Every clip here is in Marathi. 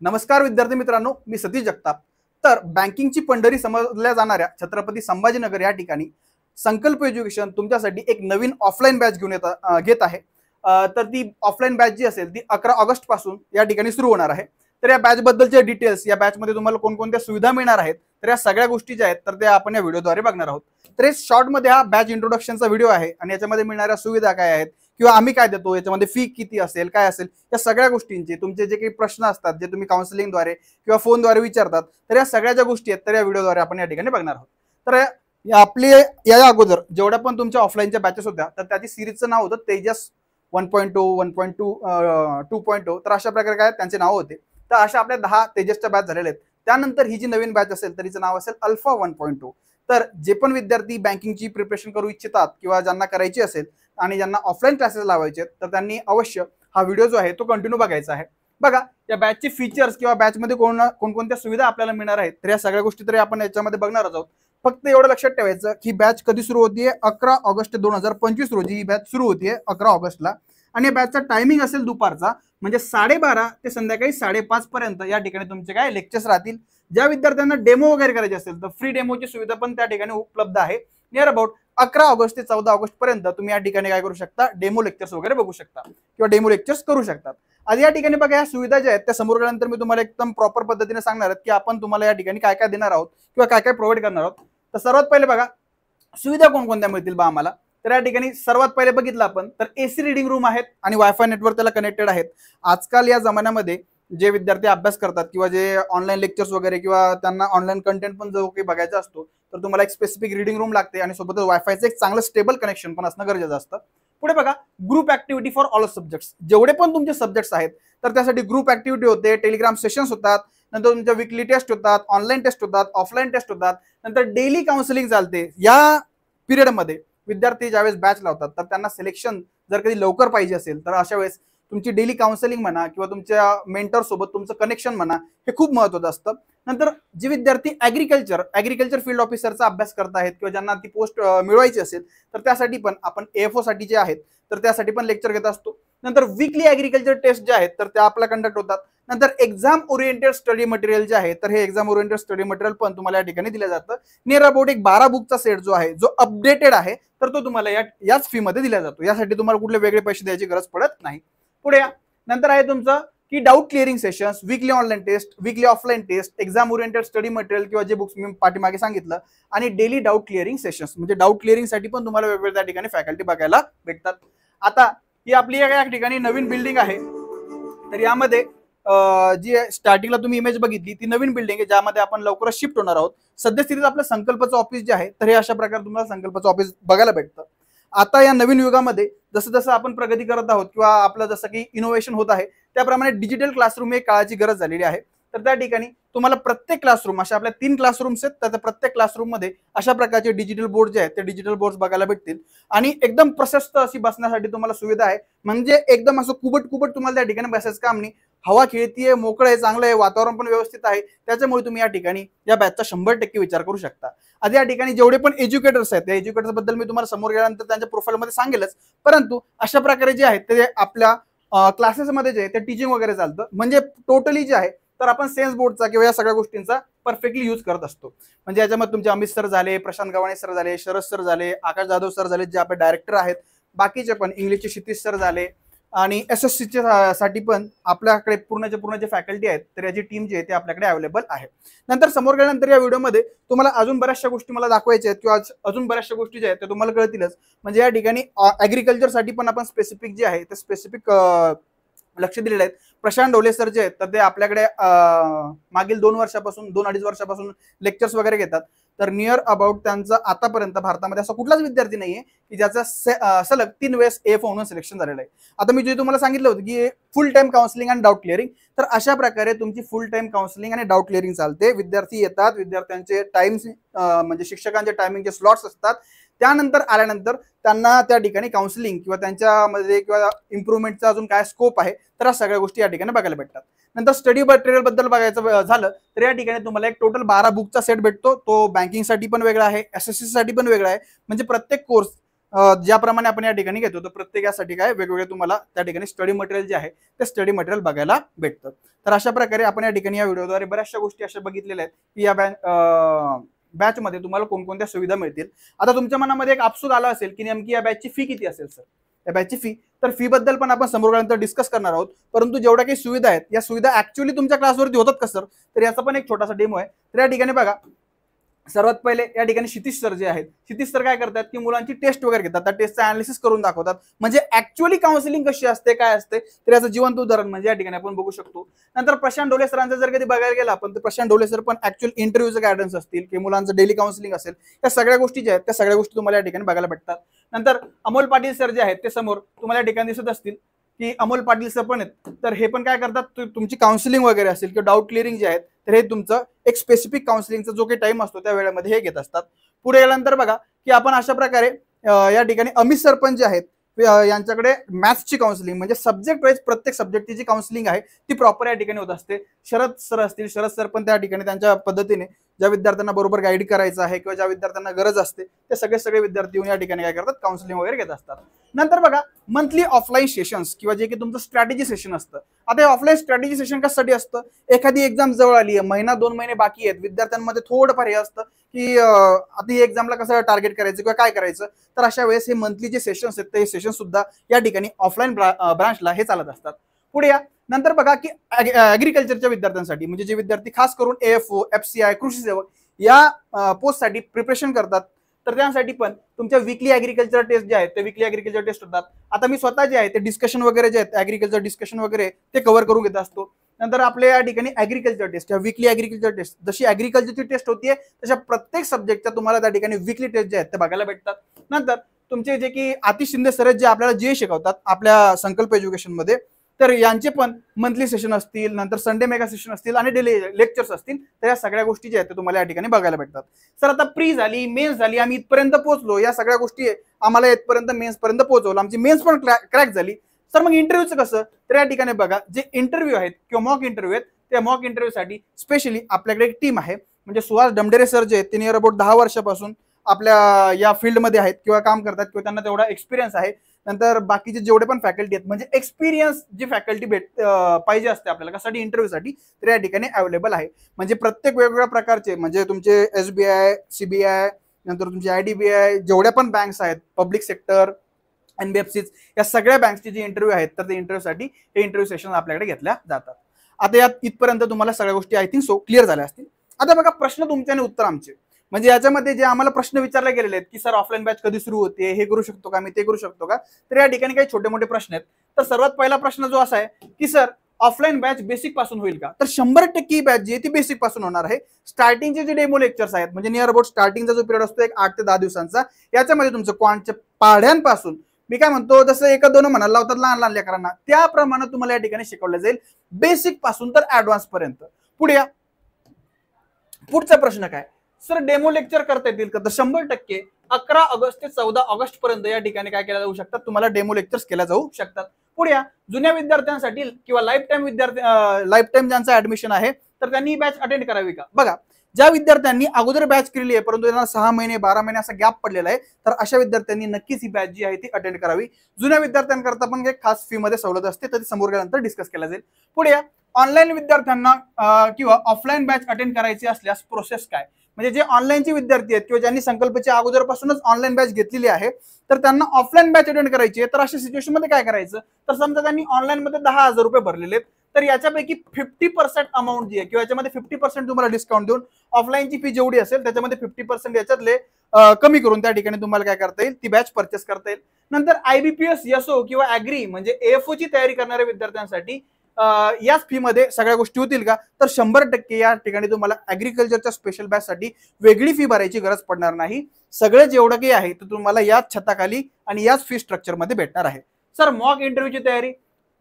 नमस्कार विद्यार्थी मित्रांनो, मी सतीश जगताप। तर बँकिंगची पंढरी समजल्या जाणाऱ्या छत्रपती संभाजीनगर या ठिकाणी संकल्प एज्युकेशन तुमच्यासाठी एक नवीन ऑफलाईन बॅच घेत आहे। तर ती ऑफलाईन बॅच जी असेल ती 11 ऑगस्ट पासून या ठिकाणी सुरू होणार आहे। तर या बॅच बद्दलचे डिटेल्स, या बॅच मध्ये तुम्हाला कोणकोणत्या सुविधा मिळणार आहेत, तर या सगळ्या गोष्टी ज्या आहेत तर त्या आपण या व्हिडिओद्वारे बघणार आहोत। तर शॉर्ट मध्ये हा बॅच इंट्रोडक्शनचा व्हिडिओ आहे आणि याच्यामध्ये मिळणाऱ्या सुविधा काय आहेत किंवा आम्ही काय देतो, याच्यामध्ये फी किती असेल, काय असेल, या सगळ्या गोष्टींचे तुमचे जे काही प्रश्न असतात जे तुम्ही काउन्सिलिंगद्वारे किंवा फोनद्वारे विचारतात, तर या सगळ्या ज्या गोष्टी आहेत तर या व्हिडिओद्वारे आपण या ठिकाणी बघणार आहोत। तर आपले या अगोदर जेवढ्या पण तुमच्या ऑफलाईनच्या बॅचेस होत्या तर त्याची सिरीजचं नाव होतं तेजस 1.2, 1.2, 2.0। तर अशा प्रकारे काय त्यांचे नाव होते। तर अशा आपल्या 10 तेजसच्या बॅच झालेल्या आहेत। त्यानंतर ही जी नवीन बॅच असेल तर हिचं नाव असेल अल्फा 1.2। तर जे पण विद्यार्थी बँकिंगची प्रिपरेशन करू इच्छितात किंवा ज्यांना करायची असेल आणि ज्यांना ऑफलाईन क्लासेस लावायचे तर त्यांनी अवश्य हा व्हिडिओ जो आहे तो कंटिन्यू बघायचा आहे। बघा, या बॅचचे फीचर्स किंवा बॅचमध्ये कोणकोणत्या सुविधा आपल्याला मिळणार आहेत तर या सगळ्या गोष्टी तरी आपण याच्यामध्ये बघणार आहोत। फक्त एवढं लक्षात ठेवायचं की बॅच कधी सुरू होतीये, 11 ऑगस्ट 2025 रोजी ही बॅच सुरू होतीये, 11 ऑगस्टला। आणि या बॅचचा टायमिंग असेल दुपारचा, म्हणजे 12:30 ते संध्याकाळी 5:30 पर्यंत या ठिकाणी तुमचे काय लेक्चर्स राहतील। ज्या विद्यार्थ्यांना डेमो वगैरे करायचे असेल तर फ्री डेमोची सुविधा पण त्या ठिकाणी उपलब्ध आहे। नियर अबाउट 11 ऑगस्ट ते 14 ऑगस्ट पर्यंत तुम्ही या ठिकाणी काय करू शकता, डेमो लेक्चर्स वगैरे बघू शकता किंवा डेमो लेक्चर्स करू शकता। आज या ठिकाणी बघा, या सुविधा ज्या आहेत त्या समोर गेल्यानंतर मी तुम्हाला एकदम प्रॉपर पद्धतीने सांगणार आहे की आपण तुम्हाला या ठिकाणी काय काय देणार आहोत किंवा काय काय प्रोव्हाइड करणार आहोत। तर सर्वात पहिले बघा, सुविधा कोणकोणत्या मिळतील बा आम्हाला। तर या ठिकाणी सर्वात पहिले बघितलं आपण तर एसी रीडिंग रूम आहेत आणि वायफाय नेटवर्क त्याला कनेक्टेड आहेत। आजकाल या जमान्यामध्ये जे विद्यार्थी अभ्यास करतात किंवा जे ऑनलाईन लेक्चर्स वगैरे किंवा त्यांना ऑनलाईन कंटेंट पण जो काही बघायचा असतो तर तुम्हाला एक स्पेसिफिक रीडिंग रूम लागते आणि सोबतच वायफायचं एक चांगलं स्टेबल कनेक्शन पण असणं गरजेचं असतं। पुढे बघा, group activity for all subjects, जेवढे पण तुमचे सब्जेक्ट्स आहेत तर त्यासाठी ग्रुप ऍक्टिव्हिटी होते, टेलिग्राम सेशन्स होतात, नंतर तुमच्या वीकली टेस्ट होतात, ऑनलाईन टेस्ट होतात, ऑफलाईन टेस्ट होतात, नंतर डेली काउन्सिलिंग चालते। या पिरियडमध्ये विद्यार्थी ज्यावेळेस बॅच लावतात तर त्यांना सिलेक्शन जर कधी लवकर पाहिजे असेल तर अशा वेळेस तुमची डेली काउन्सिलिंग म्हणा किंवा तुमच्या मेंटर सोबत तुमचं कनेक्शन म्हणा हे खूप महत्त्वाचं असतं। नंतर जे विद्यार्थी ऍग्रिकल्चर फील्ड ऑफिसरचा अभ्यास करत आहेत किंवा ज्यांना ती पोस्ट मिळवायची असेल तर त्यासाठी पण आपण AFO साठी जे आहेत तर त्यासाठी पण लेक्चर घेत असतो। नंतर वीकली ऍग्रिकल्चर टेस्ट जे आहेत तर त्या आपला कंडक्ट होतात। नंतर एक्झाम ओरिएंटेड स्टडी मटेरियल जे आहे तर हे एक्झाम ओरिएंटेड स्टडी मटेरियल पण तुम्हाला या ठिकाणी दिलं जातं। नियर अबाउट एक 12 बुकचा सेट जो आहे, जो अपडेटेड आहे, तर तो तुम्हाला याच फी मध्ये दिला जातो। यासाठी तुम्हाला कुठले वेगळे पैसे द्यायची गरज पडत नाही। पुढे या, नंतर आहे तुमचं की doubt clearing sessions, weekly online test, weekly offline test, exam oriented study material किंवा जे बुक्स मी पाठीमागे सांगितलं, आणि डेली डाऊट क्लिअरिंग सेशन्स, म्हणजे डाऊट क्लिअरिंग साठी पण तुम्हाला वेगवेगळ्या ठिकाणी फॅकल्टी बघायला भेटतात। आता ही आपली या ठिकाणी नवीन बिल्डिंग आहे। तर यामध्ये जी स्टार्टिंगला तुम्ही इमेज बघितली ती नवीन बिल्डिंग आहे ज्यामध्ये आपण लवकरच शिफ्ट होणार आहोत। सद्यस्थितीत आपलं संकल्पचं ऑफिस जे आहे तर हे अशा प्रकारे तुम्हाला संकल्पचं ऑफिस बघायला भेटतं। आता या नवीन युगामध्ये जसं जसं आपण प्रगती करत आहोत किंवा आपलं जसं की इनोव्हेशन होत आहे त्याप्रमाणे डिजिटल क्लासरूम एक काळाची गरज झालेली आहे। तर त्या ठिकाणी तुम्हाला प्रत्येक क्लासरूम, अशा आपल्या 3 क्लासरूम्स आहेत, तर प्रत्येक क्लासरूम मध्ये अशा प्रकारचे डिजिटल बोर्ड जे आहेत ते डिजिटल बोर्ड बघायला भेटतील आणि एकदम प्रशस्त अशी बसण्यासाठी तुम्हाला सुविधा आहे। म्हणजे एकदम असं कुबट तुम्हाला त्या ठिकाणी बसायचं काम नाही, हवा खेळतीये, मोकळं आहे, चांगलं आहे, वातावरण पण व्यवस्थित आहे। त्याच्यामुळे तुम्ही या ठिकाणी या बॅचचा 100% विचार करू शकता। आज या ठिकाणी जेवढे पण एज्युकेटर्स आहेत त्या एज्युकेटर्स बद्दल मी तुम्हाला समोर गेल्यानंतर त्यांच्या प्रोफाईलमध्ये सांगेलच, परंतु अशा प्रकारे जे आहेत ते आपल्या क्लासेसमध्ये जे आहे ते टीचिंग वगैरे चालतं। म्हणजे टोटली जे आहे तर आपण सेन्स बोर्डचा किंवा या सगळ्या गोष्टींचा परफेक्टली यूज करत असतो। म्हणजे याच्यामध्ये तुमचे अमित सर झाले, प्रशांत गव्हाणे सर झाले, शरद सर झाले, आकाश जाधव सर झाले जे आपले डायरेक्टर आहेत, बाकीचे पण इंग्लिशचे क्षितिज सर झाले, आणि SSC साठी पण आपल्याकडे पूर्ण जे फॅकल्टी आहेत तर याची टीम जी आहे ते आपल्याकडे अवेलेबल आहे। नंतर समोर गेल्यानंतर या व्हिडिओमध्ये तुम्हाला अजून बऱ्याचशा गोष्टी मला दाखवायच्या आहेत किंवा अजून बऱ्याचशा गोष्टी ज्या आहेत त्या तुम्हाला कळतीलच। म्हणजे या ठिकाणी ऍग्रिकल्चर साठी पण आपण स्पेसिफिक जे आहे ते स्पेसिफिक लक्ष दिलेले आहेत। प्रशांत ढोले सर जे आहेत तर ते आपल्याकडे मागील 2-2.5 वर्षापासून लेक्चर्स वगैरे घेतात। तर नियर अबाउट त्यांचं आतापर्यंत भारतामध्ये असा कुठलाच विद्यार्थी नाहीये की ज्याचा सलग 3 वेळेस AFO म्हणून सिलेक्शन झालेलं आहे। आता मी जे तुम्हाला सांगितलं होतं की फुल टाइम काउन्सिलिंग आणि डाऊट क्लिअरिंग, तर अशा प्रकारे तुमची फुल टाइम काउन्सिलिंग आणि डाऊट क्लिअरिंग चालते। विद्यार्थी येतात, विद्यार्थ्यांचे टाइम्स म्हणजे शिक्षकांचे टायमिंगचे स्लॉट्स असतात, त्यानंतर आल्यानंतर त्यांना त्या ठिकाणी काउन्सिलिंग किंवा त्यांच्यामध्ये किंवा इम्प्रूव्हमेंटचा अजून काय स्कोप आहे तर या सगळ्या गोष्टी या ठिकाणी बघायला भेटतात। नंतर स्टडी मटेरियल बद्दल बघायचं झालं तर या ठिकाणी तुम्हाला एक टोटल 12 बुकचा सेट भेटतो। तो बँकिंग साठी पण वेगळा आहे, SSC साठी पण वेगळा आहे। म्हणजे प्रत्येक कोर्स ज्याप्रमाणे आपण या ठिकाणी घेतो तर प्रत्येकासाठी काय वेगवेगळे तुम्हाला त्या ठिकाणी स्टडी मटेरियल जे आहे ते स्टडी मटेरियल बघायला भेटतं. तर अशा प्रकारे आपण या ठिकाणी या व्हिडिओद्वारे बऱ्याचशा गोष्टी अशा बघितलेल्या आहेत की या बॅचमध्ये तुम्हाला कोणकोणत्या सुविधा मिळतील. आता तुमच्या मनामध्ये एक आपसूक आला असेल की नेमकी या बॅचची फी किती असेल सर. या बॅचची फी तर फी बद्दल पण आपण समोर डिस्कस करणार आहोत, परंतु जेवढ्या काही सुविधा आहेत या सुविधा ऍक्च्युअली तुमच्या क्लासवरती होतात का सर, तर याचा पण एक छोटासा डेमो आहे. तर या ठिकाणी बघा, सर्वात पहिले या ठिकाणी क्षितिज सर जे आहेत, क्षितिज सर काय करतात की मुलांची टेस्ट वगैरे घेतात, त्या टेस्टचं अनालिसिस करून दाखवतात, म्हणजे ऍक्च्युअली काउन्सिलिंग कशी असते काय असते तर याचं जिवंत उदाहरण म्हणजे या ठिकाणी आपण बघू शकतो. नंतर प्रशांत डोले सरांचं जर कधी बघायला गेला आपण तर प्रशांत डोले सर पण ऍक्च्युअल इंटरव्ह्यूचं गायडन्स असतील की मुलांचं डेली काउन्सिलिंग असेल, त्या सगळ्या गोष्टी ज्या आहेत त्या सगळ्या गोष्टी तुम्हाला या ठिकाणी बघायला भेटतात. नंतर अमोल पाटील सर जे आहेत ते समोर तुम्हाला या ठिकाणी दिसत असतील की अमोल पाटील सर पण आहेत, तर हे पण काय करतात तुमची काउन्सिलिंग वगैरे असेल किंवा डाऊट क्लिअरिंग जे आहेत तर हे तुमचं एक स्पेसिफिक काउन्सिलिंगचा जो काही टाइम असतो त्या वेळेमध्ये हे घेत असतात. पुढे गेल्यानंतर बघा की आपण अशा प्रकारे या ठिकाणी अमित सर पण जे आहेत यांच्याकडे मॅथ्सची काउन्सिलिंग म्हणजे सब्जेक्ट वाईज प्रत्येक सब्जेक्टची जी काउन्सिलिंग आहे ती प्रॉपर या ठिकाणी होत असते. शरद सर असतील, शरद सर पण त्या ठिकाणी त्यांच्या पद्धतीने ज्या विद्यार्थ्यांना बरोबर गाईड करायचं आहे किंवा ज्या विद्यार्थ्यांना गरज असते ते सगळे विद्यार्थी येऊन या ठिकाणी काय करतात काउन्सिलिंग वगैरे घेत असतात. नंतर बघा मंथली ऑफलाईन सेशन्स किंवा जे की तुमचं स्ट्रॅटेजी सेशन असतं. आता हे ऑफलाईन स्ट्रॅटेजी सेशन कशासाठी असतं, एखादी एक्झाम जवळ आली आहे, महिना 2 महिने बाकी आहेत, विद्यार्थ्यांमध्ये थोडंफार हे असतं की आता ही एक्झामला कसं टार्गेट करायचं किंवा काय करायचं, तर अशा वेळेस हे मंथली जे सेशन्स आहेत ते सेशन सुद्धा या ठिकाणी ऑफलाईन ब्रांचला हे चालत असतात. पुढे या नंतर बघा की ऍग्रिकल्चरच्या विद्यार्थ्यांसाठी म्हणजे जे विद्यार्थी खास करून AFO, FCI, कृषी सेवक या पोस्टसाठी प्रिपरेशन करतात तर त्यासाठी पण तुमच्या वीकली ऍग्रिकल्चर टेस्ट जे आहेत ते वीकली ऍग्रिकल्चर टेस्ट होतात. आता मी स्वतः जे आहे ते डिस्कशन वगैरे जे आहेत ऍग्रिकल्चर डिस्कशन वगैरे ते कव्हर करून घेत असतो. नंतर आपल्या या ठिकाणी agriculture test, weekly agriculture test जशी ऍग्रिकल्चरची टेस्ट होतीये तशा प्रत्येक सब्जेक्टच्या तुम्हाला त्या ठिकाणी वीकली टेस्ट जे आहेत ते बघायला भेटतात. नंतर तुमचे जे की आतिश शिंदे सर जे आपल्याला जे शिकवतात आपल्या संकल्प एज्युकेशन मध्ये, तर यांचे पण मंथली सेशन असतील, नंतर संडे मेगा सेशन असतील आणि डेली लेक्चर्स असतील, तर या सगळ्या गोष्टी ज्या आहेत तुम्हाला या ठिकाणी बघायला भेटतात. सर आता प्री झाली, मेन्स झाली, आम्ही इथपर्यंत पोहोचलो, या सगळ्या गोष्टी आम्हाला इथपर्यंत मेन्स पर्यंत पोहोचवलं, आमची मेन्स पण क्रॅक झाली, सर मग इंटरव्ह्यूचं कसं, तर या ठिकाणी बघा जे इंटरव्ह्यू आहेत किंवा मॉक इंटरव्ह्यू आहेत त्या मॉक इंटरव्ह्यूसाठी स्पेशली आपल्याकडे एक टीम आहे, म्हणजे सुहास डमडेरे सर जे आहेत ते नियर अबाउट 10 वर्षापासून आपल्या या फील्डमध्ये आहेत किंवा काम करतात किंवा त्यांना तेवढा एक्सपिरियन्स आहे. नंतर बाकीचे जेवढे पण फॅकल्टी आहेत म्हणजे एक्सपिरियन्स जी फॅकल्टी पाहिजे असते आपल्याला कशासाठी इंटरव्ह्यूसाठी तर या ठिकाणी अवेलेबल आहे. म्हणजे प्रत्येक वेगवेगळ्या प्रकारचे म्हणजे तुमचे SBI, CBI, नंतर तुमचे IDBI जेवढ्या पण बँक्स आहेत, पब्लिक सेक्टर, NBFCs या सगळ्या बँक्सचे जे इंटरव्ह्यू आहेत तर ते इंटरव्ह्यूसाठी हे इंटरव्ह्यू सेशन आपल्याकडे घेतल्या जातात. आता यात इथपर्यंत तुम्हाला सगळ्या गोष्टी आय थिंक सो क्लिअर झाल्या असतील. आता बघा प्रश्न तुमचे आणि उत्तर आमचे, म्हणजे याच्यामध्ये जे आम्हाला प्रश्न विचारले गेलेले आहेत की सर ऑफलाईन बॅच कधी सुरू होते, हे करू शकतो का मी, ते करू शकतो का, तर या ठिकाणी काही छोटे मोठे प्रश्न आहेत. तर सर्वात पहिला प्रश्न जो असा आहे की सर ऑफलाईन बॅच बेसिक पासून होईल का, तर 100% ही बॅच जी आहे ती बेसिक पासून होणार आहे. स्टार्टिंगचे जे डेमो लेक्चर्स आहेत म्हणजे नियर अबाउट स्टार्टिंगचा जो पिरियड असतो एक 8 ते 10 दिवसांचा, याच्यामध्ये तुमचं क्वांटच्या पाढ्यांपासून मी काय म्हणतो जसं 1-2 म्हणायला लावतात लहान लहान लेकरांना त्याप्रमाणे तुम्हाला या ठिकाणी शिकवलं जाईल बेसिक पासून तर ऍडव्हान्स पर्यंत. पुढे या पुढचा प्रश्न काय, सर डेमो लेक्चर करता येतील का, तर 100% 11 ऑगस्ट ते 14 ऑगस्ट पर्यंत या ठिकाणी काय केल्या जाऊ शकतात, तुम्हाला डेमो लेक्चर्स केल्या जाऊ शकतात. पुढे या जुन्या विद्यार्थ्यांसाठी किंवा लाईफ टाइम ज्यांचं ऍडमिशन आहे तर त्यांनी बॅच अटेंड करावी का. बघा ज्या विद्यार्थ्यांनी अगोदर बॅच केलेली आहे परंतु त्यांना 6 महिने 12 महिने असा गॅप पडलेला आहे तर अशा विद्यार्थ्यांनी नक्कीच ही बॅच जी आहे ती अटेंड करावी. जुन्या विद्यार्थ्यांकरता पण एक खास फी मध्ये सवलत असते तर ती समोर गेल्यानंतर डिस्कस केला जाईल. पुढे या ऑनलाईन विद्यार्थ्यांना किंवा ऑफलाईन बॅच अटेंड करायची असल्यास प्रोसेस काय, म्हणजे जे ऑनलाईनचे विद्यार्थी आहेत किंवा ज्यांनी संकल्पच्या अगोदरपासूनच ऑनलाईन बॅच घेतलेली आहे तर त्यांना ऑफलाईन बॅच अटेंड करायची आहे, तर अशा सिच्युएशन मध्ये काय करायचं, तर समजा त्यांनी ऑनलाईन मध्ये 10,000 रुपये भरलेले आहेत तर याच्यापैकी 50% अमाऊंट जी आहे किंवा याच्यामध्ये 50% तुम्हाला डिस्काउंट देऊन ऑफलाईनची फी जेवढी असेल त्याच्यामध्ये 50% याच्यातले कमी करून त्या ठिकाणी तुम्हाला काय करता येईल ती बॅच परचेस करता येईल. नंतर IBPS YSO किंवा ऍग्री म्हणजे AFO ची तयारी करणाऱ्या विद्यार्थ्यांसाठी याच फी मध्ये सगळ्या गोष्टी होतील का, तर 100% या ठिकाणी तुम्हाला ऍग्रिकल्चरच्या स्पेशल बॅच साठी वेगळी फी भरायची गरज पडणार नाही. सगळं जेवढं काही आहे तर तुम्हाला याच छताखाली आणि याच फी स्ट्रक्चर मध्ये भेटणार आहे. सर मॉक इंटरव्ह्यूची तयारी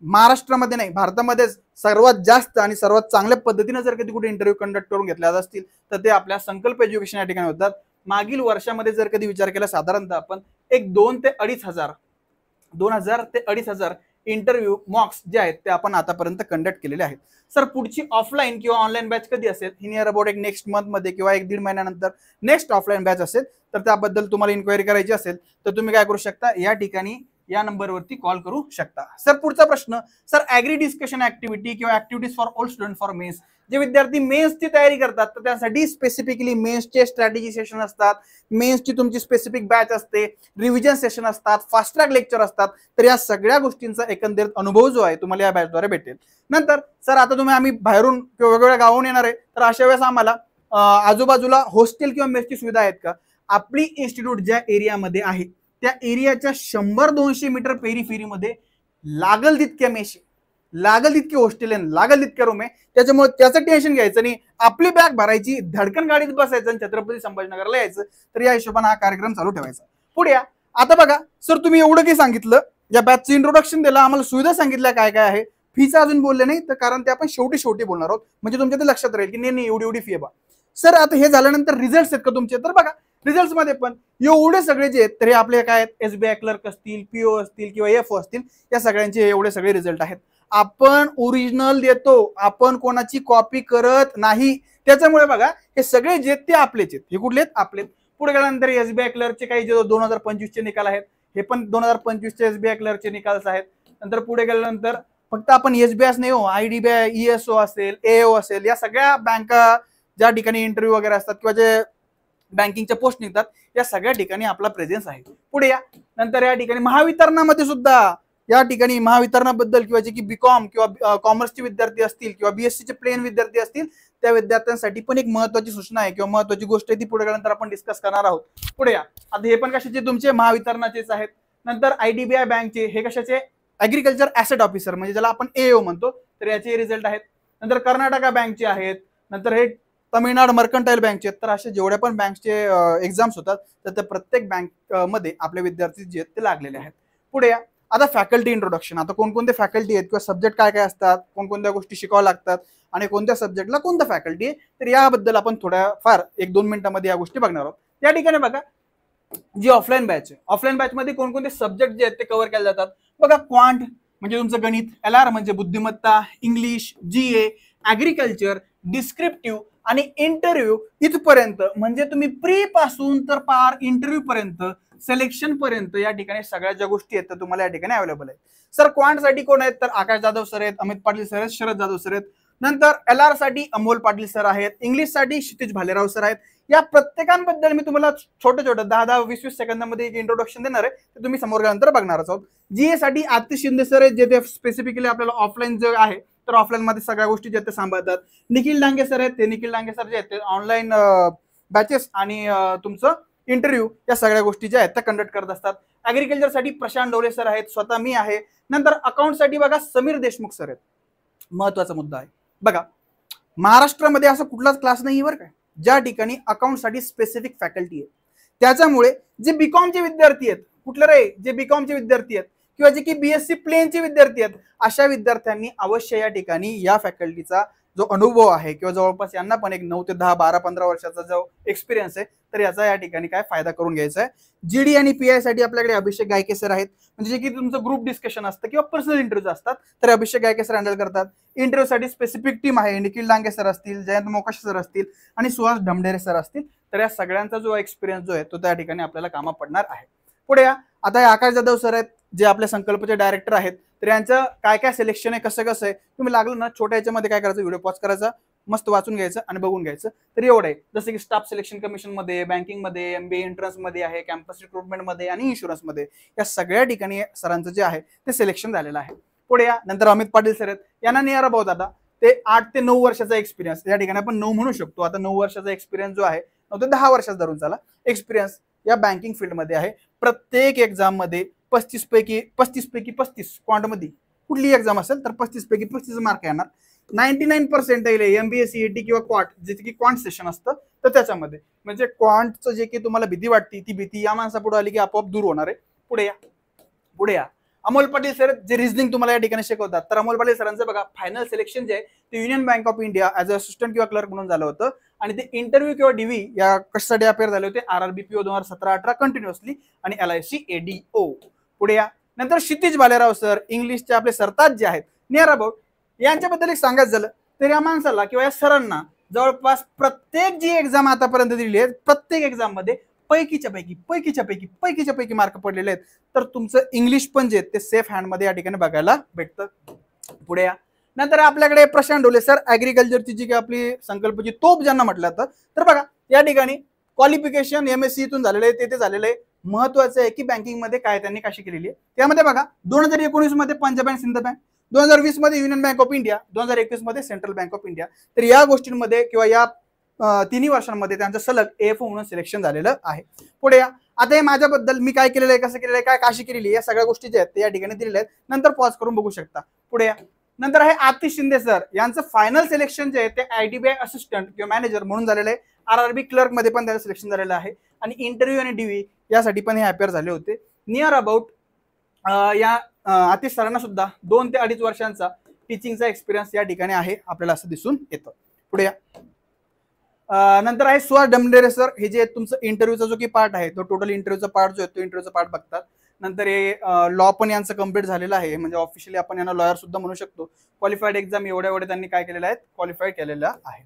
महाराष्ट्रामध्ये नाही भारतामध्येच सर्वात जास्त आणि सर्वात चांगल्या पद्धतीने जर कधी कुठे इंटरव्ह्यू कंडक्ट करून घेतले असतील तर ते आपल्या संकल्प एज्युकेशन या ठिकाणी होतात. मागील वर्षामध्ये जर कधी विचार केला साधारणतः आपण एक 2,000 ते 2,500 इंटरव्ह्यू मॉक्स जे आहेत ते आपण आतापर्यंत कंडक्ट केलेले आहेत. सर पुढची ऑफलाईन किंवा ऑनलाईन बॅच कधी असेल? ही नियर अबाउट एक नेक्स्ट मंथ मध्ये किंवा 1-1.5 महिन्यानंतर नेक्स्ट ऑफलाईन बॅच असेल. तर त्याबद्दल तुम्हाला इन्क्वायरी करायची असेल तर तुम्ही काय करू शकता, या ठिकाणी या नंबरवरती कॉल करू शकता. सर पुढचा प्रश्न, सर ॲग्री डिस्कशन ऍक्टिव्हिटी किंवा activities for all student for mains, जे विद्यार्थी मेन्सची तयारी करतात तर त्यासाठी स्पेसिफिकली मेन्सचे स्ट्रॅटेजी सेशन असतात, मेन्सची तुमची स्पेसिफिक बॅच असते, रिव्हिजन सेशन असतात, फास्ट ट्रॅक लेक्चर असतात. तर या सगळ्या गोष्टींचा एकंदरीत अनुभव जो आहे तुम्हाला या बॅचद्वारे भेटेल. नंतर सर आता आम्ही बाहेरून किंवा वेगवेगळ्या गावाहून येणार आहे, तर अशा वेळेस आम्हाला आजूबाजूला हॉस्टेल किंवा मेसची सुविधा आहेत का? आपली इन्स्टिट्यूट ज्या एरियामध्ये आहे त्या एरियाच्या 100-200 मीटर पेरीफेरीमध्ये लागल तितक्या मेशी, लागल तितके हॉस्टेल आहे, लागल तितक्या रूम आहे. त्याच्यामुळे त्याचं टेन्शन घ्यायचं नाही, आपली बॅग भरायची, धडकन गाडीत बसायचं आणि छत्रपती संभाजीनगरला यायचं. तर या हिशोबाने हा कार्यक्रम चालू ठेवायचा. पुढे या. आता बघा सर, तुम्ही एवढं काही सांगितलं, या बॅचचं इंट्रोडक्शन दिलं, आम्हाला सुविधा सांगितल्या काय काय आहे, फीचं अजून बोलले नाही, तर कारण ते आपण शेवटी बोलणार आहोत, म्हणजे तुमच्या ते लक्षात राहील की नाही एवढी फी आहे बा. सर आता हे झाल्यानंतर रिझल्ट आहेत का तुमचे? तर बघा रिझल्ट मध्ये पण एवढे सगळे जे आहेत तर हे आपले काय आहेत, एसबीआय क्लर्क असतील, पीओ असतील किंवा एफओ असतील, या सगळ्यांचे एवढे सगळे रिझल्ट आहेत. आपण ओरिजिनल देतो, आपण कोणाची कॉपी करत नाही. त्याच्यामुळे बघा हे सगळे जे ते आपलेच आहेत. हे कुठले आहेत? आपले. पुढे गेल्यानंतर एसबीआय क्लर्कचे काही जे 2025 चे निकाल आहेत, हे पण 2025 चे एसबीआय क्लर्कचे निकाल आहेत. नंतर पुढे गेल्यानंतर फक्त आपण एसबीआय नाही हो, आयडीबीआय, ईएसओ असेल, एओ असेल, या सगळ्या बँका ज्या ठिकाणी इंटरव्ह्यू वगैरे असतात किंवा जे बँकिंगच्या पोस्ट निघतात या सगळ्या ठिकाणी आपला प्रेझेन्स आहे. पुढे या. नंतर या ठिकाणी महावितरणामध्ये सुद्धा, या ठिकाणी महावितरणाबद्दल किंवा जे की बीकॉम किंवा कॉमर्सचे विद्यार्थी असतील किंवा बीएससीचे प्लेन विद्यार्थी असतील त्या विद्यार्थ्यांसाठी पण एक महत्वाची सूचना आहे किंवा महत्वाची गोष्ट आहे, ती पुढे गेल्यानंतर आपण डिस्कस करणार आहोत. पुढे या. आता हे पण कशाचे? तुमचे महावितरणाचेच आहेत. नंतर आयडीबीआय बँकचे, हे कशाचे? ऍग्रिकल्चर ऍसेट ऑफिसर, म्हणजे ज्याला आपण एओ म्हणतो, तर याचे रिझल्ट आहेत. नंतर कर्नाटका बँकचे आहेत. नंतर हे तमिळनाड मर्कंटाईल बँकचे. तर असे जेवढ्या पण बँकचे एक्झाम्स होतात तर त्या प्रत्येक बँक मध्ये आपले विद्यार्थी जे आहेत ते लागलेले आहेत. पुढे या. आता फॅकल्टी इंट्रोडक्शन. आता कोणकोणते फॅकल्टी आहेत किंवा सब्जेक्ट काय काय असतात, कोणकोणत्या गोष्टी शिकाव्या लागतात आणि कोणत्या सब्जेक्टला कोणता फॅकल्टी आहे, तर याबद्दल आपण थोड्याफार 1-2 मिनिटांमध्ये या गोष्टी बघणार आहोत. या ठिकाणी बघा जी ऑफलाईन बॅच आहे, ऑफलाईन बॅच मध्ये कोणकोणते सब्जेक्ट जे आहेत ते कव्हर केले जातात. बघा क्वांट म्हणजे तुमचं गणित, एलआर म्हणजे बुद्धिमत्ता, इंग्लिश, जीए, ऍग्रिकल्चर, डिस्क्रिप्टिव्ह आणि इंटरव्ह्यू इथपर्यंत, म्हणजे तुम्ही प्री पासून तर पार इंटरव्ह्यू पर्यंत, सिलेक्शन पर्यंत या ठिकाणी सगळ्या ज्या गोष्टी आहेत तर तुम्हाला या ठिकाणी अवेलेबल आहेत. सर क्वांट साठी कोण आहेत? तर आकाश जाधव सर आहेत, अमित पाटील सर आहेत, शरद जाधव सर आहेत. नंतर एलआर साठी अमोल पाटील सर आहेत, इंग्लिश साठी क्षितिज भालेराव सर आहेत. या प्रत्येकांबद्दल मी तुम्हाला छोटे 10-20 सेकंदामध्ये एक इंट्रोडक्शन देणार आहे, ते तुम्ही समोर गेल्यानंतर बघणार आहोत. जीए साठी आतिश शिंदे सर आहेत, जे ते स्पेसिफिकली आपल्याला ऑफलाईन जे आहे तर ऑफलाईन मध्ये सगळ्या गोष्टी जे ते सांभाळतात. निखिल डांगे सर आहेत, ते निखिल डांगे सर जे आहेत ते ऑनलाईन बॅचेस आणि तुमचं इंटरव्ह्यू या सगळ्या गोष्टी ज्या आहेत त्या कंडक्ट करत असतात. ऍग्रिकल्चर साठी प्रशांत डोले सर आहेत, स्वतः मी आहे. नंतर अकाउंट साठी बघा समीर देशमुख सर आहेत. महत्वाचा मुद्दा आहे बघा, महाराष्ट्रामध्ये असा कुठलाच क्लास नाही बरं काय ज्या ठिकाणी अकाउंटसाठी स्पेसिफिक फॅकल्टी आहे. त्याच्यामुळे जे बीकॉमचे विद्यार्थी आहेत, कुठले रे, जे बीकॉमचे विद्यार्थी आहेत किंवा जे की बीएससी प्लेनचे विद्यार्थी आहेत, अशा विद्यार्थ्यांनी अवश्य या ठिकाणी या फॅकल्टीचा जो अनुभव आहे किंवा जवळपास यांना पण एक 9 ते 10, 12, 15 वर्षाचा जो एक्सपिरियन्स आहे तर याचा या ठिकाणी काय फायदा करून घ्यायचा आहे. जीडी आणि पीआय साठी आपल्याकडे अभिषेक गायके सर आहेत, म्हणजे जे की तुमचं ग्रुप डिस्कशन असतं किंवा पर्सनल इंटरव्ह्यू असतात तर अभिषेक गायके सर हँडल करतात. इंटरव्ह्यू साठी स्पेसिफिक टीम आहे, निखिल डांगे सर असतील, जयंत मोकाशी सर असतील आणि सुहास ढमढेरे सर असतील. तर या सगळ्यांचा जो एक्सपिरियन्स जो आहे तो त्या ठिकाणी आपल्याला कामा पडणार आहे. पुढे या. आता हे आकाश जाधव सर आहेत, जे आपल्या संकल्पचे डायरेक्टर आहेत, तर यांचं काय काय सिलेक्शन आहे, कसं कसं आहे, तुम्ही लागलं ना छोट्या याच्यामध्ये काय करायचं, व्हिडिओ पॉज करायचा, मस्त वाचून घ्यायचं आणि बघून घ्यायचं. तर एवढं आहे. जसं की स्टाफ सिलेक्शन कमिशन मध्ये, बँकिंग मध्ये, एमबीए एंट्रन्स मध्ये आहे, कॅम्पस रिक्रुटमेंट मध्ये आणि इन्शुरन्स मध्ये, या सगळ्या ठिकाणी सरांचं जे आहे ते सिलेक्शन झालेलं आहे. पुढे या. नंतर अमित पाटील सर आहेत, यांना नियर अबाउट आता ते 8 ते 9 वर्षाचा एक्सपिरियन्स, या ठिकाणी आपण 9 म्हणू शकतो. आता 9 वर्षाचा एक्सपिरियन्स जो आहे 9 ते 10 वर्षाचा धरून चाला एक्सपिरियन्स या बँकिंग फील्डमध्ये आहे. प्रत्येक एक्झाम मध्ये 35 पैकी 35 क्वांटमध्ये कुठली एक्झाम असेल तर 35 पैकी 35 मार्क येणार. 99% एमबीए सीईटी किंवा क्वांट, जे की क्वांट सेशन असतं तर त्याच्यामध्ये, म्हणजे क्वांटचं जे की तुम्हाला भीती वाटते ती भीती या माणसापुढे आली की आपोआप दूर होणार आहे. पुढे या. पुढे या. अमोल पाटील सर जे रिझनिंग तुम्हाला या ठिकाणी शिकवतात, तर अमोल पाटील सरांचं बघा फायनल सिलेक्शन जे आहे ते union bank of India as a assistant किंवा क्लर्क म्हणून झालं होतं आणि ते इंटरव्ह्यू किंवा डीव्ही या कशासाठी अपेअर झाले होते, आरआरबीपीओ 2017-18 कंटिन्युअसली आणि एलआयसी एडीओ. पुढे या. नंतर क्षितिज भालेराव सर, इंग्लिशचे आपले सरताज जे आहेत नियर अबाउट, यांच्याबद्दल एक सांगायचं झालं तर या माणसाला किंवा या सरांना जवळपास प्रत्येक जी एक्झाम आतापर्यंत दिली आहे प्रत्येक एक्झाम मध्ये पैकीच्या पैकी मार्क पडलेले आहेत. तर तुमचं इंग्लिश पण जे ते सेफ हँड मध्ये या ठिकाणी बघायला भेटतं. पुढे या. नंतर आपल्याकडे प्रशांत डोले सर, ऍग्रिकल्चरची जी काही आपली संकल्पची तोप ज्यांना म्हटलं जातं, तर बघा या ठिकाणी क्वालिफिकेशन MSc इथून झालेलं आहे, ते झालेलं आहे. महत्वाचं आहे की बँकिंग मध्ये काय त्यांनी कशी केलेली आहे. त्यामध्ये बघा 2019 मध्ये पंजाब अँड सिंध बँक, 2020 मध्ये युनियन बँक ऑफ इंडिया, 2021 मध्ये सेंट्रल बँक ऑफ इंडिया. तर या गोष्टींमध्ये किंवा या तिन्ही वर्षांमध्ये त्यांचं सलग AFO म्हणून सिलेक्शन झालेलं आहे. पुढे या. आता हे माझ्याबद्दल मी काय केलेलं आहे, कसं केलेलं आहे, काय काशी केलेली आहे, या सगळ्या गोष्टी ज्या आहेत ते या ठिकाणी दिलेल्या आहेत. नंतर पॉज करून बघू शकता. पुढे या. नंतर आहे आतिश शिंदे सर, यांचं फायनल सिलेक्शन जे आहे ते IDBI असिस्टंट किंवा मॅनेजर म्हणून झालेलं आहे. RRB क्लर्क मध्ये पण त्याचं सिलेक्शन झालेलं आहे. आणि इंटरव्ह्यू आणि DV यासाठी पण हे अपेअर झाले होते. नियर अबाउट या आतिश सरांना सुद्धा 2 ते 2.5 वर्षांचा टीचिंगचा एक्सपिरियन्स या ठिकाणी आहे, आपल्याला असं दिसून येतं. पुढे या. नंतर आहे सुहास डमडेरे सर, हे जे तुमचं इंटरव्ह्यूचा जो की पार्ट आहे तो टोटल इंटरव्ह्यूचा पार्ट जो आहे तो इंटरव्ह्यूचा पार्ट बघतात. नंतर हे लॉ पण यांचं कम्प्लीट झालेलं आहे, म्हणजे ऑफिशियली आपण यांना लॉयर सुद्धा म्हणू शकतो. क्वालिफाईड एक्झाम एवढ्या त्यांनी काय केलेलं आहे, क्वालिफाय केलेलं आहे.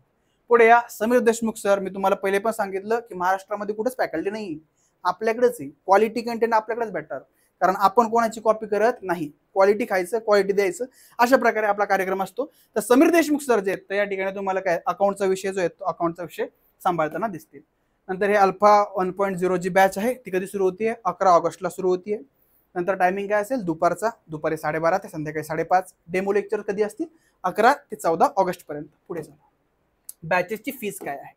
पुढे या. समीर देशमुख सर, मी तुम्हाला पहिले पण सांगितलं की महाराष्ट्रामध्ये कुठेच फॅकल्टी नाही, आपल्याकडेच आहे. क्वालिटी कंटेंट आपल्याकडेच भेटणार, कारण आपण कोणाची कॉपी करत नाही. क्वालिटी खायचं, क्वालिटी द्यायचं, अशा प्रकारे आपला कार्यक्रम असतो. तर समीर देशमुख सर जे आहेत तर या ठिकाणी तुम्हाला काय अकाउंटचा विषय जो आहे तो अकाउंटचा विषय सांभाळताना दिसतील. नंतर हे अल्फा 1.0 जी बॅच आहे ती कधी सुरू होतीये, 11 ऑगस्टला सुरू होतीये. नंतर टायमिंग काय असेल, दुपारी 12:30 ते संध्याकाळी 5:30. डेमो लेक्चर कधी असतील, 11 ते 14 ऑगस्ट पर्यंत. पुढे चला. बॅचेसची फीस काय आहे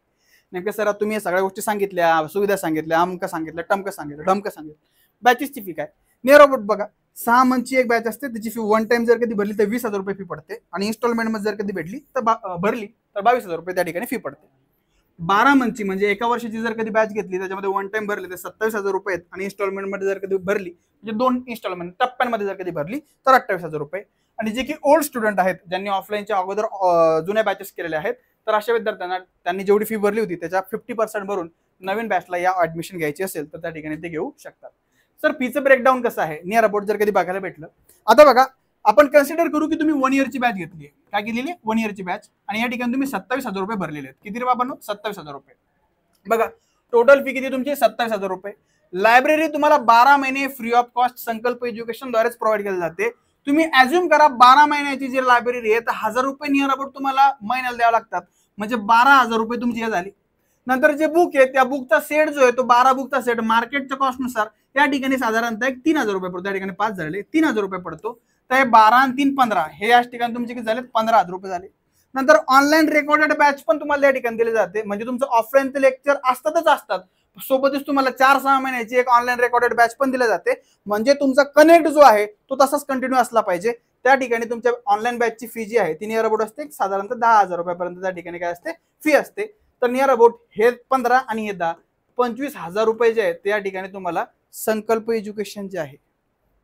नेमकं सर, तुम्ही सगळ्या गोष्टी सांगितल्या, सुविधा सांगितल्या, अमक सांगितलं, टमक सांगितलं, ढमक सांगितलं. बॅचेसची फी काय, नियर अबाउट बघा 6 मंथची एक बॅच असते, त्याची फी वन टाइम जर कधी भरली तर 20,000 रुपये फी पडते. आणि इन्स्टॉलमेंट मध्ये जर कधी भरली तर 22,000 रुपये त्या ठिकाणी फी पडते. 12 मंथची म्हणजे एका वर्षाची जर कधी बॅच घेतली त्याच्यामध्ये वन टाइम भरली तर 27,000 रुपये आहेत. आणि इन्स्टॉलमेंट मध्ये जर कधी भरली म्हणजे 2 इन्स्टॉलमेंट टप्प्यांमध्ये जर कधी भरली तर 28,000 रुपये. आणि जे की ओल्ड स्टुडंट आहेत, ज्यांनी ऑफलाईनच्या अगोदर जुन्या बॅचेस केलेल्या आहेत, तर अशा विद्यार्थ्यांना त्यांनी जेवढी फी भरली होती त्याच्या 50% भरून नवीन बॅचला या ऍडमिशन घ्यायची असेल तर त्या ठिकाणी ते घेऊ शकतात. सर फीचं ब्रेकडाऊन कसं आहे, नियर अबाउट जर कधी बघायला भेटलं. आता बघा आपण कन्सिडर करू की तुम्ही 1 इयरची बॅच घेतली आहे, काय केलेली 1 इयरची बॅच, आणि या ठिकाणी तुम्ही 27,000 रुपये भरलेले आहेत. किती रे बाबांनो, 27,000 रुपये. बघा टोटल फी किती तुमची, 27,000 रुपये. लायब्ररी तुम्हाला 12 महिने फ्री ऑफ कॉस्ट संकल्प एज्युकेशन द्वारेच प्रोव्हाइड केली जाते. तुम्ही ऍज्युम करा 12 महिन्याची जी लायब्ररी आहे तर 1,000 रुपये नियर अबाउट तुम्हाला महिन्याला द्यावं लागतात, म्हणजे 12,000 रुपये तुमची हे झाली. नंतर जे बुक आहे त्या बुकचा सेट जो आहे तो 12 बुकचा सेट मार्केटच्या कॉस्टनुसार त्या ठिकाणी साधारणतः 3,000 रुपये पडतो. त्या ठिकाणी 5 झाले, 3,000 रुपये पडतो. तर हे 12 आणि 3 15 हे या ठिकाणी तुमचे किती झाले, 15,000 रुपये झाले. नंतर ऑनलाईन रेकॉर्डेड बॅच पण तुम्हाला या ठिकाणी दिली जाते, म्हणजे तुमचं ऑफलाईनचे लेक्चर असतात, सोबतच तुम्हाला 4-6 महिन्याची एक ऑनलाईन रेकॉर्डेड बॅच पण दिली जाते. म्हणजे तुमचा कनेक्ट जो आहे तो तसाच कंटिन्यू असला पाहिजे. त्या ठिकाणी तुमच्या ऑनलाईन बॅचची फी जी आहे ती नियर अबाउट असते साधारणतः 10,000 रुपयापर्यंत त्या ठिकाणी काय असते, फी असते. तर नियर अबाउट हे 15 आणि हे 10 25,000 रुपये जे आहेत ते या ठिकाणी तुम्हाला संकल्प एज्युकेशन जे आहे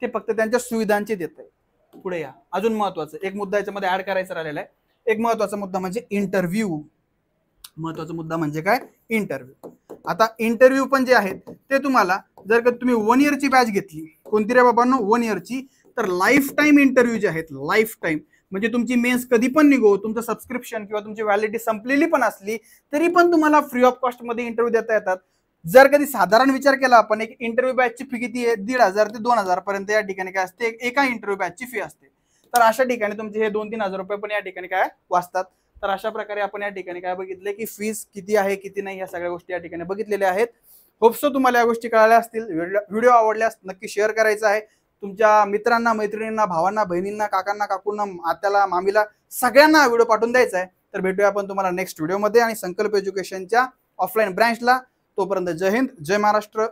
ते फक्त त्यांच्या सुविधांचे देत आहे. पुढे या. अजून महत्वाचं एक मुद्दा याच्यामध्ये ऍड करायचा राहिलेला आहे. एक महत्वाचा मुद्दा म्हणजे इंटरव्ह्यू. महत्वाचा मुद्दा म्हणजे काय, इंटरव्ह्यू. आता इंटरव्ह्यू पण जे आहेत ते तुम्हाला जर का तुम्ही 1 इयरची बॅच घेतली, कोणती रे बाबांनो 1 इयरची, तर लाईफ टाईम इंटरव्ह्यू जे आहेत, लाईफ टाईम म्हणजे तुमची मेन्स कधी पण निघो, तुमचं सबस्क्रिप्शन किंवा तुमची व्हॅलिडिटी संपलेली पण असली तरी पण तुम्हाला फ्री ऑफ कॉस्ट मध्ये इंटरव्ह्यू देता येतात. जर कधी साधारण विचार केला आपण, एक इंटरव्ह्यू बॅचची फी किती आहे, 1,500 ते 2,000 पर्यंत या ठिकाणी काय असते, एका इंटरव्ह्यू बॅचची फी असते. तर अशा ठिकाणी तुमचे हे 2-3 हजार रुपये पण या ठिकाणी काय वाचतात. तर अशा प्रकारे आपण या ठिकाणी काय बघितले की फीस किती आहे किती नाही या सगळ्या गोष्टी या ठिकाणी बघितलेल्या आहेत. होपसो तुम्हाला या गोष्टी कळाल्या असतील. व्हिडिओ आवडल्यास नक्की शेअर करायचा आहे तुमच्या मित्रांना, मैत्रिणींना, भावांना, बहिणींना, काकांना, काकूंना, आत्याला, मामीला, सगळ्यांना व्हिडिओ पाठवून द्यायचा आहे. तर भेटूया आपण तुम्हाला नेक्स्ट व्हिडिओमध्ये आणि संकल्प एज्युकेशनच्या ऑफलाईन ब्रँचला. तोपर्यंत जय हिंद, जय महाराष्ट्र.